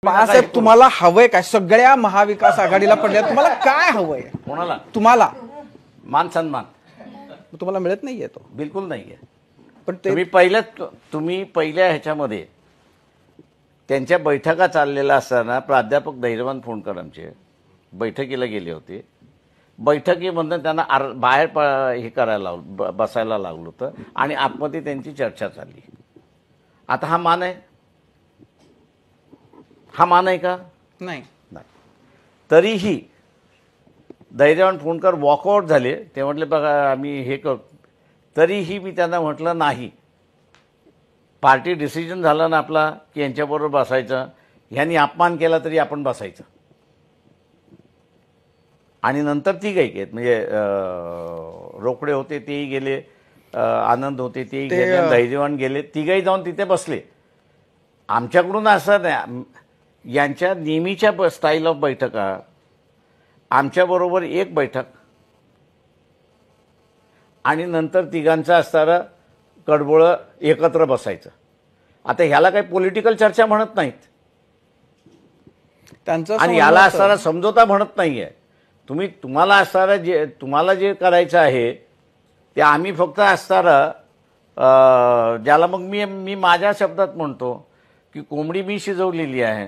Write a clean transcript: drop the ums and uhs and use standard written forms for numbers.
बाळासाहेब तुम्हाला हवंय काय? सगळ्या महाविकास आघाडीला पडल्या तुम्हाला काय हवंय? कोणाला? तुम्हाला मान सन्मान तुम्हाला मिळत नाहीये तो. बिलकुल नाहीये. पण ते तुम्ही पहिल्या ह्याच्यामध्ये त्यांच्या बैठका चाललेल्या असताना प्राध्यापक धैर्यवान फोंडकर आमचे बैठकीला गेले होते. बैठकीमधून त्यांना बाहेर हे करायला लावलं, बसायला लागलं होतं आणि आतमध्ये त्यांची चर्चा चालली. आता हा मान आहे? हा मान आहे का? नाही. तरीही धैर्यवान फोंडकर वॉकआउट झाले. ते म्हटले बघा आम्ही हे करतो. तरीही मी त्यांना म्हटलं नाही, पार्टी डिसिजन झाला ना आपला की यांच्याबरोबर बसायचं. ह्यांनी अपमान केला तरी आपण बसायचं. आणि नंतर तिघही गेले, म्हणजे रोकडे होते तेही गेले, आनंद होते तेही गेले, धैर्यवान गेले, तिघही जाऊन तिथे बसले. आमच्याकडून असं नाही, यांच्या नेहमीच्या स्टाईल ऑफ बैठका, आमच्याबरोबर एक बैठक आणि नंतर तिघांचं असणारं कडबोळं एकत्र बसायचं. आता ह्याला काही पॉलिटिकल चर्चा म्हणत नाहीत त्यांचं आणि याला असणारा समझोता म्हणत नाहीये. तुम्हाला असणारं तुम्हाला जे करायचं आहे ते आम्ही फक्त असणारं, ज्याला मग मी माझ्या शब्दात म्हणतो की कोंबडी मी शिजवलेली आहे,